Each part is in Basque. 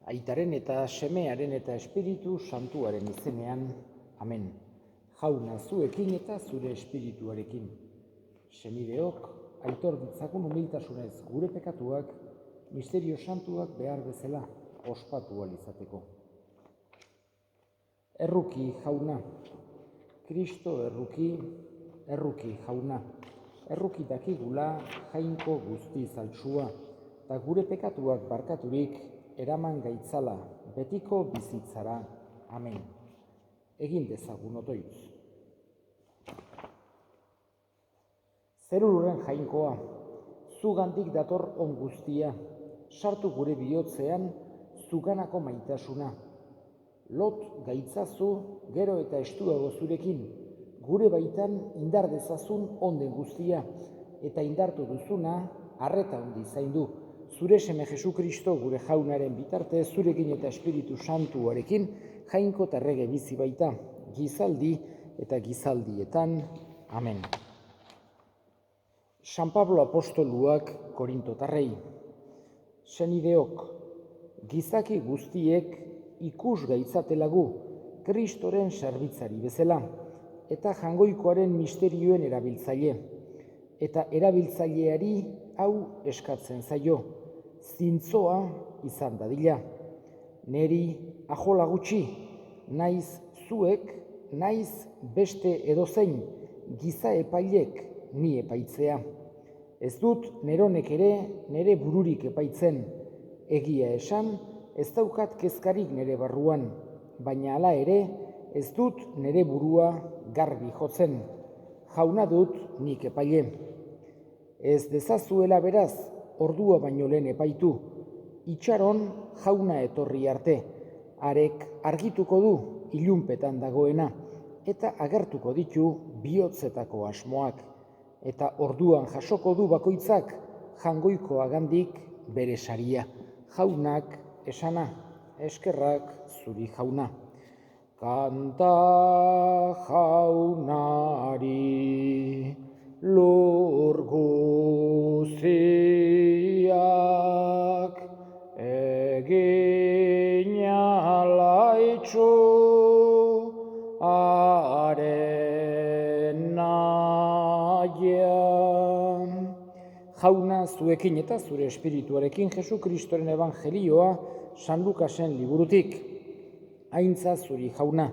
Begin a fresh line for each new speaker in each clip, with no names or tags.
Aitaren eta Semearen eta Espiritu Santuaren izenean, amen. Jauna zuekin eta zure espirituarekin. Senideok, aitor ditzagun humiltasunez gure pekatuak, misterio santuak behar bezala ospatu ahal izateko. Erruki jauna, Kristo erruki jauna, erruki dakigula jainko guzti zaltsua, eta gure pekatuak barkaturik eraman gaitzala betiko bizitzara. Amen. Egin dezagun otoitz. Zerurren jainkoa, zugandik dator on guztia, sartu gure bihotzean zuganako maitasuna. Lot gaitzazu gero eta estuago zurekin, gure baitan indar dezazun onden guztia, eta indartu duzuna arreta handi zaindu. Zure seme Jesu Kristo gure jaunaren bitarte, zurekin eta Espiritu Santuarekin jainko eta errege bizi baita, gizaldi eta gizaldietan. Amen. San Pablo apostoluak Korintotarrei. Senideok, gizaki guztiek ikus gaitzatelagu Kristoren zerbitzari bezala, eta jangoikoaren misterioen erabiltzaile, eta erabiltzaileari hau eskatzen zaio, zintzoa izan dadila. Neri ajola gutxi, naiz zuek, naiz beste edozein, giza epailek ni epaitzea. Ez dut neronek ere nere bururik epaitzen, egia esan ez daukat kezkarik nere barruan, baina hala ere ez dut nere burua garbi jotzen, jauna dut nik epaile. Ez dezazuela beraz, ordua baino lehen epaitu, itxaron jauna etorri arte, arek argituko du ilunpetan dagoena, eta agertuko ditu bihotzetako asmoak, eta orduan jasoko du bakoitzak jangoikoagandik bere saria. Jaunak esana, eskerrak zuri jauna. Kanta jaunari lur guziak egin alaitxu haren nahian. Jauna zuekin eta zure espirituarekin Jesu Kristoren evangelioa San Lukasen liburutik. Aintza zuri jauna,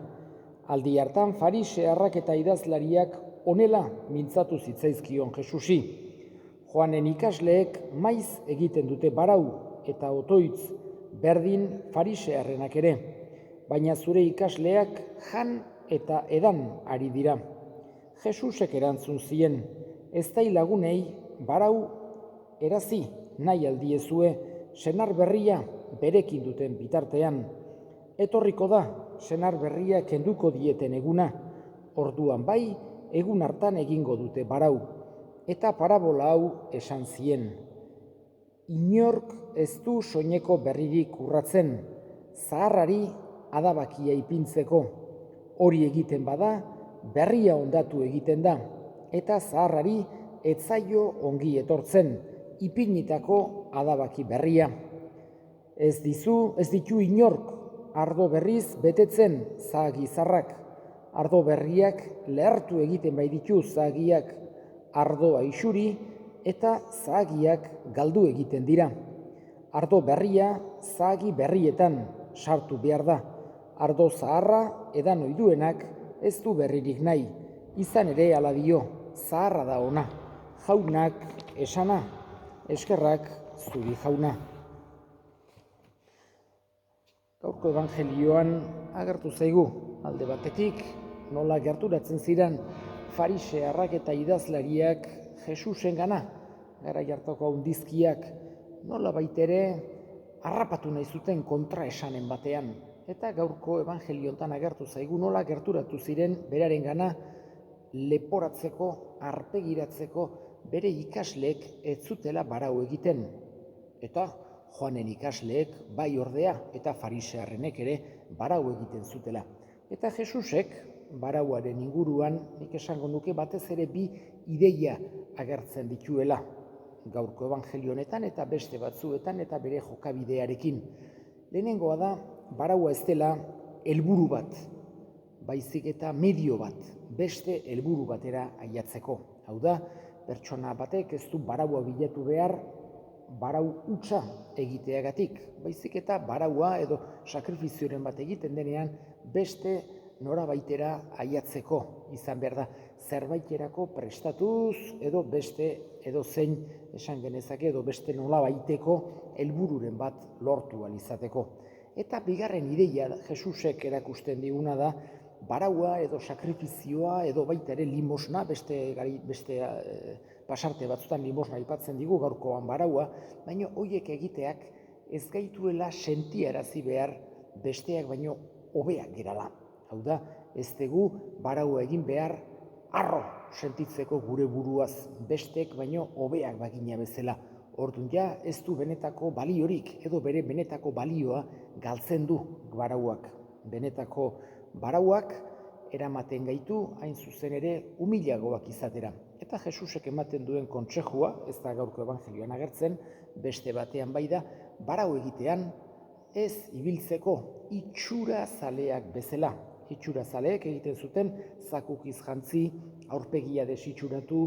aldi hartan farisearrak eta idazlariak honela mintzatu zitzaizkion Jesusi. Joanen ikasleek maiz egiten dute barau eta otoitz, berdin farisearrenak ere, baina zure ikasleak jan eta edan ari dira. Jesusek erantzun zien, ez dai lagunei barau erazi nahi aldiezue senar berria berekin duten bitartean. Etorriko da senar berria kenduko dieten eguna, orduan bai egun hartan egingo dute barau, eta parabola hau esan zien. Inork ez du soineko berririk urratzen, zaharrari adabakia ipintzeko. Hori egiten bada, berria ondatu egiten da, eta zaharrari ez zaio ongi etortzen, ipinitako adabaki berria. Ez ditu inork ardo berriz betetzen zahagi zarrak, ardo berriak lehartu egiten baititu zahagiak, ardoa isuri eta zahagiak galdu egiten dira. Ardo berria zahagi berrietan sartu behar da, ardo zaharra edan oiduenak ez du berririk nahi, izan ere hala dio, zaharra da ona. Jaunak esana, eskerrak zuri jauna. Gaurko evangelioan agertu zaigu, alde batetik, nola gerturatzen ziren farisearrak eta idazlariak Jesusen gana, garai hartako handizkiak, nola baitere harrapatu nahi zuten kontraesanen batean. Eta gaurko evangeliotan agertu zaigu nola gerturatu ziren beraren gana leporatzeko, arpegiratzeko bere ikasleek ez zutela barau egiten. Eta Joanen ikasleek bai ordea eta farisearrenek ere barau egiten zutela. Eta Jesusek barauaren inguruan, nik esango nuke batez ere bi ideia agertzen dituela. Gaurko evangelio honetan eta beste batzuetan eta bere jokabidearekin. Lehenengoa da, baraua ez dela helburu bat, baizik eta medio bat, beste helburu batera ailatzeko. Hau da, pertsona batek ez du baraua bilatu behar barau hutsa egiteagatik, baizik eta baraua edo sakrifizioren bat egiten denean beste norabaitera ailatzeko izan behar da, zerbaiterako prestatuz edo beste edo zein esan genezake edo beste nolabaiteko helbururen bat lortu ahal izateko. Eta bigarren ideia Jesusek erakusten diguna da, baraua edo sakrifizioa edo baita ere limosna, beste pasarte batzutan limosna aipatzen digu gaurkoan baraua, baina horiek egiteak ez gaituela sentiarazi behar besteak baino hobeak gerala. Hau da, ez dugu baraua egin behar harro sentitzeko gure buruaz bestek baino hobeak bagina bezala. Orduan ja ez du benetako baliorik edo bere benetako balioa galtzen du barauak. Benetako barauak eramaten gaitu hain zuzen ere humilagoak izatera. Eta Jesusek ematen duen kontsejua, ez da gaurko ebangelioan agertzen, beste batean bai da, barau egitean ez ibiltzeko itxura zaleak bezala. Itxura zaleek egiten zuten zakukiz jantzi, aurpegia desitxuratu,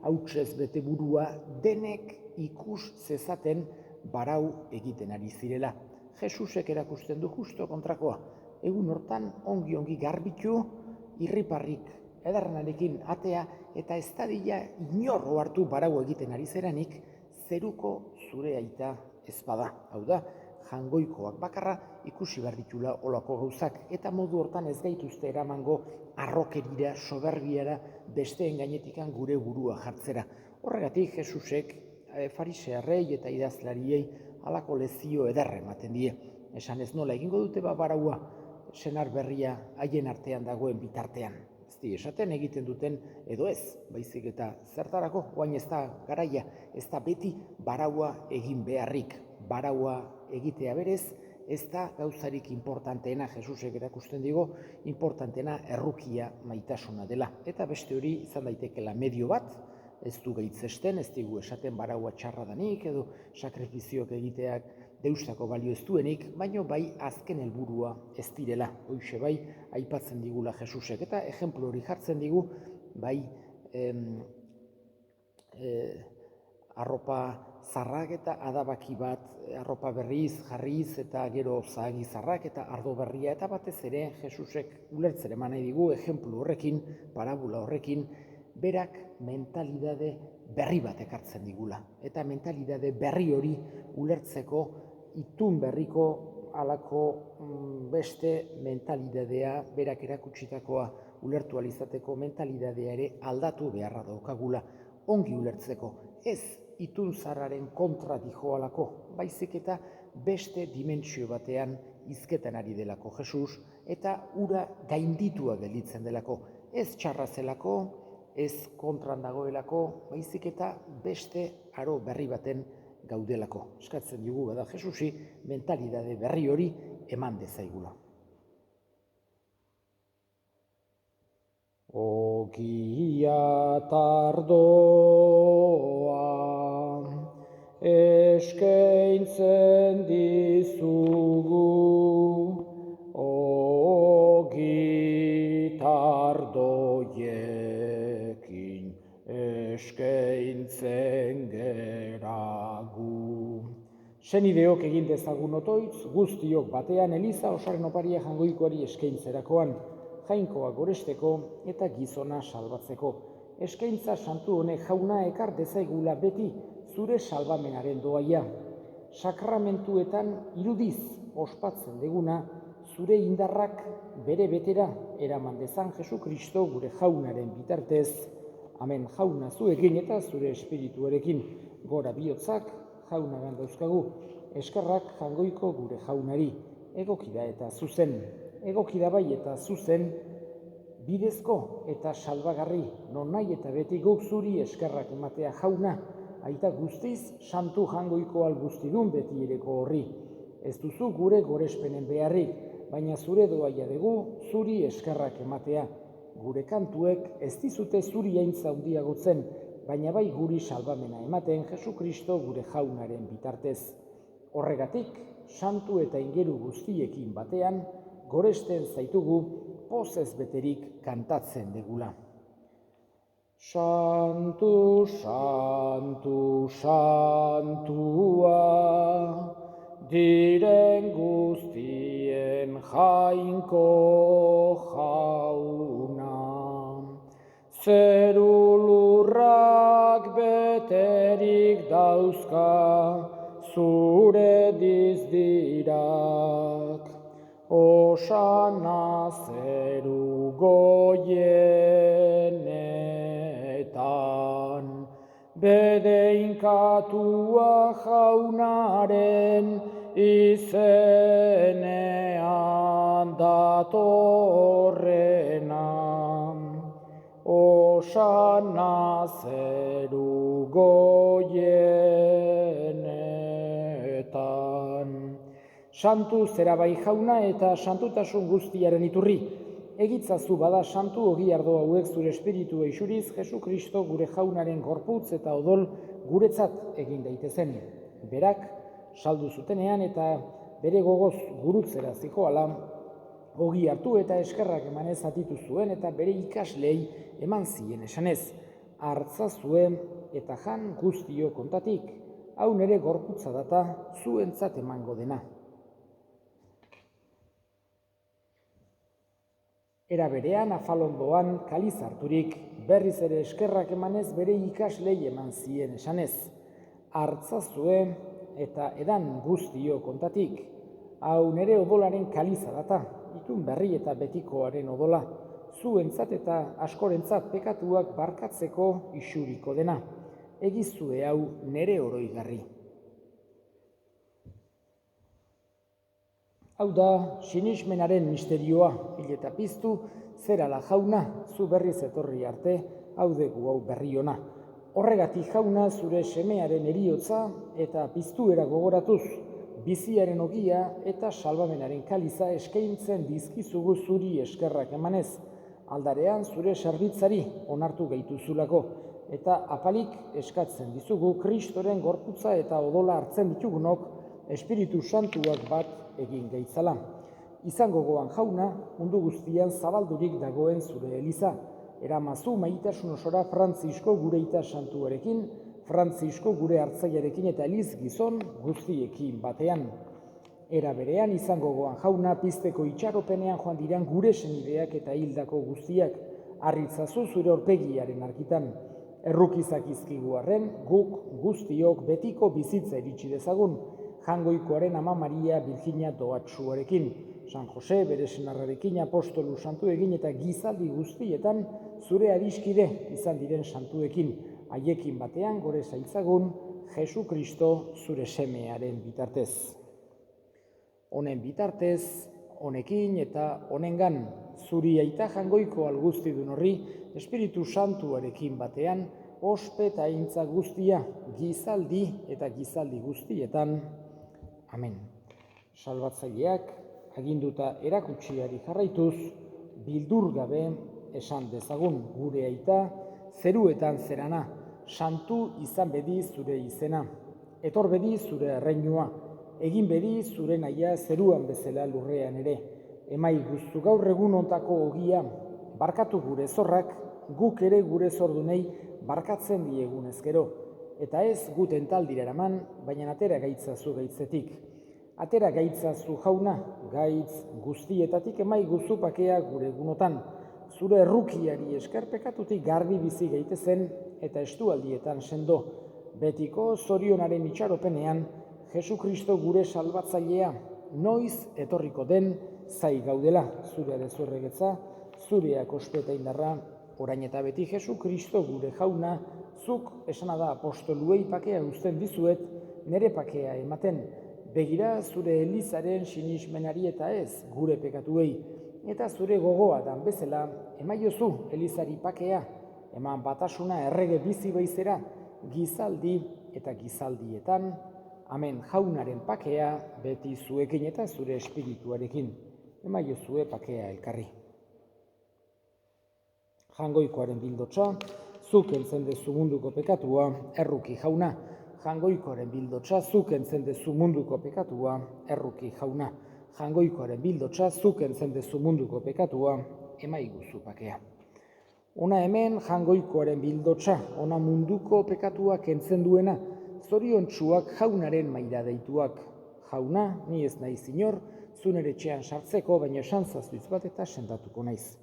hautsez bete burua, denek ikus zezaten barau egiten ari zirela. Jesusek erakusten du justo kontrakoa. Egun hortan ongi garbitu, irriparrik ederrenarekin atea eta ez dadila inorro hartu barau egiten ari zeranik, zeruko zure aita ez bada. Hau da, jangoikoak bakarra ikusi behar ditula olako gauzak eta modu hortan ez gaituzte eramango arrokerira, soberbiara, besteen gainetikan gure burua jartzera. Horregatik Jesusek farisearrei eta idazlariei halako lezio ederra ematen die. Esan ez nola egingo dute baraua senar berria haien artean dagoen bitartean. Ez di esaten egiten duten edo ez, baizik eta zertarako, oain ez da garaia, ez da beti baraua egin beharrik. Baraua egitea berez, ez da gauzarik importanteena, Jesusek erakusten digo, importanteena errukia maitasuna dela. Eta beste hori izan daitekela medio bat, ez du gaitzesten, ez digu esaten baraua txarra danik edo sakrifizioak egiteak deustako balio ez duenik, baino bai azken helburua ez direla. Hoixe bai aipatzen digula Jesusek eta ejemplu hori jartzen digu bai arropa zarrak eta adabaki bat, arropa berriz, jarriz eta gero zahagi zarrak eta ardo berria eta batez ere Jesusek ulertzen eman nahi digu ejemplu horrekin, parabola horrekin, berak mentalidade berri bat ekartzen digula. Eta mentalidade berri hori ulertzeko itun berriko halako beste mentalidadea, berak erakutsitakoa ulertu ahal izateko mentalidadea ere aldatu beharra daukagula. Ongi ulertzeko, ez itun zarraren kontra dijoalako, baizik eta beste dimentsio batean hizketan ari delako Jesus, eta ura gainditua gelditzen delako. Ez txarra zelako, ez kontran dagoelako, baizik eta beste aro berri baten gaudelako. Eskatzen dugu bada Jesusi, mentalidade berri hori eman dezaigula. Ogia tardoa eskaintzen dizugu, ogi tardoiekin eskaintzen geragu. Senideok egin dezagun otoitz, guztiok batean Eliza osaren oparia jangoikoari eskaintzerakoan, jainkoa goresteko eta gizona salbatzeko. Eskaintza santu honek jauna ekar dezaigula beti zure salbamenaren doaia. Sakramentuetan irudiz ospatzen deguna, zure indarrak bere betera eraman dezan Jesu Kristo gure jaunaren bitartez. Amen. Jauna zuekin eta zure espirituarekin gora bihotzak jaunagan dauzkagu. Eskerrak jangoiko gure jaunari, egokida eta zuzen. Egokida bai eta zuzen, bidezko eta salbagarri, non nahi eta beti guk zuri eskerrak ematea jauna, aita guztiz santu jangoiko alguztidun beti ereko horri. Ez duzu gure gorespenen beharrik, baina zure doaia dugu zuri eskerrak ematea. Gure kantuek ez dizute zuri aintza handiagotzen, baina bai guri salbamena ematen Jesu Kristo gure jaunaren bitartez. Horregatik, santu eta ingeru guztiekin batean, goresten zaitugu pozez beterik kantatzen degula. Santu, santu, santua, diren guztien jainko jauna. Zeru lurrak beterik dauzka, zure dizdirak. Osana zeru goienetan, bedeinkatua jaunaren izenean datorrena. Osana zeru goienetan. Santu zera bai jauna eta santutasun guztiaren iturri. Egitzazu bada santu ogi ardo hauek zure espiritu eixuriz, Jesu Kristo gure jaunaren gorputz eta odol guretzat egin daitezen. Berak saldu zutenean eta bere gogoz gurutzera zihoala, ogi hartu eta eskerrak emanez atitu zuen eta bere ikaslei eman zien esanez. Hartzazue eta jan guztio kontatik, hau nere gorputza data zuentzat emango dena. Era berean afalondoan kaliz harturik, berriz ere eskerrak emanez bere ikaslei eman zien esanez. Hartzazue eta edan guztio kontatik, hau nere odolaren kaliza data, itun berri eta betikoaren odola, zuentzat eta askorentzat pekatuak barkatzeko isuriko dena. Egizue hau nere oroigarri. Hau da, sinismenaren misterioa, hil eta piztu, zerala jauna, zu berriz etorri arte, hau dugu hau berri ona. Horregatik jauna zure semearen eriotza eta piztuera gogoratuz, biziaren ogia eta salbamenaren kaliza eskaintzen dizkizugu zuri eskerrak emanez, aldarean zure serbitzari onartu gaituzulako, eta apalik eskatzen dizugu Kristoren gorputza eta odola hartzen ditugunok Espiritu Santuak bat egin gaitzala. Izango goan jauna, mundu guztian zabaldurik dagoen zure eliza, eramazu maitasun osora Frantzisko gure ita santuarekin, Frantzisko gure hartzaiarekin eta eliz gizon guztiekin batean. Era berean izango goan jauna pizteko itxaropenean joan diran gure senideak eta hildako guztiak, harritzazu zure aurpegiaren argitan. Errukizak izkigu arren, guk guztiok betiko bizitza iritsi dezagun, Jangoikoaren Ama Maria Birjina doatsuarekin, San Jose bere senarrarekin apostolu santu egin eta gizaldi guztietan zure adiskide izan diren santuekin, haiekin batean gore zaitzagun Jesu Kristo zure semearen bitartez. Honen bitartez, honekin eta honengan, zuri aita jangoiko alguztidun horri, Espiritu Santuarekin batean, ospe eta aintza guztia, gizaldi eta gizaldi guztietan. Amen. Salbatzaileak aginduta erakutsiari jarraituz, bildur gabe esan dezagun gure aita, zeruetan zerana, santu izan bedi zure izena, etor bedi zure erreinua, egin bedi zure naia zeruan bezala lurrean ere, emai guztu gaur egun ontako ogia, barkatu gure zorrak, guk ere gure zordunei barkatzen diegun ezkero, eta ez guten taldira eraman, baina atera gaitzazu gaitzetik. Atera gaitzazu jauna, gaitz guztietatik emai guzupakea gure egunotan, zure errukiari eskerpekatutik garbi bizi gaitezen eta estualdietan sendo, betiko zorionaren itxaropenean, Jesu Kristo gure salbatzailea, noiz etorriko den zai gaudela, zure adezurregetza, zureak ospeta indarra, orain eta beti Jesu Kristo gure jauna, zuk esana da apostoluei pakea uzten dizuet, nere pakea ematen, begira zure elizaren sinismenari eta ez gure pekatuei, eta zure gogoa dan bezala, emaiozu elizari pakea, eman batasuna errege bizi baizera, gizaldi eta gizaldietan, amen jaunaren pakea, beti zuekin eta zure espirituarekin, emaiozue pakea elkarri. Jangoikoaren bildotsa, zuk heltzen dezu munduko pekatua, erruki jauna, jangoikoaren bildotsa zuk entzen dezu munduko pekatua, erruki jauna. Jangoikoaren bildotsa zuk entzen dezu munduko pekatua, emaiguzu pakea. Ona hemen jangoikoaren bildotsa, ona munduko pekatua kentzen duena, zoriontsuak jaunaren maira deituak. Jauna, ni ez naiz inor, zu nere etxean sartzeko, baina esan zazuitz bat eta sendatuko naiz.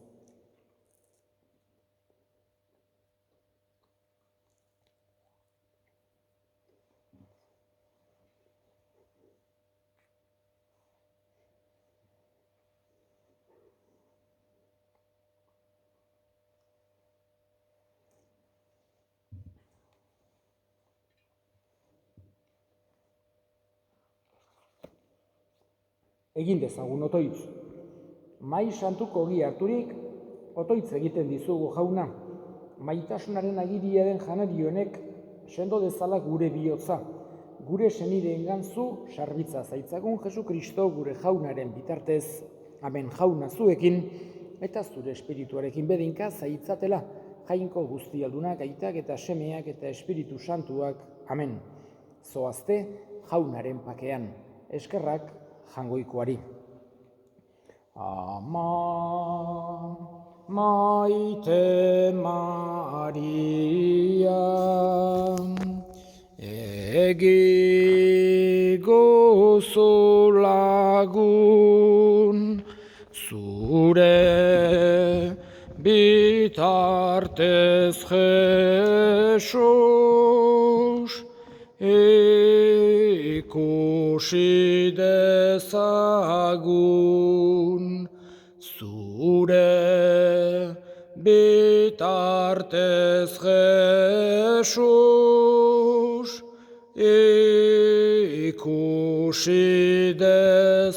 Egin dezagun otoitz. Mai santuko ogi harturik, otoitz egiten dizugu jauna. Maitasunaren agiria den janari honek sendo dezala gure bihotza. Gure senideengan zu sarbitza zaitzagun Jesu Kristo gure jaunaren bitartez. Amen jauna zuekin eta zure espirituarekin bedinka zaitzatela. Jainko guztialdunak, aitak eta semeak eta espiritu santuak. Amen. Zoazte jaunaren pakean. Eskerrak jangoikoari. Ama maite Maria, egi gozo lagun, zure bitartez Jesus, ikusi dezagun, zure bitartez Jesus, ikusi dezagun.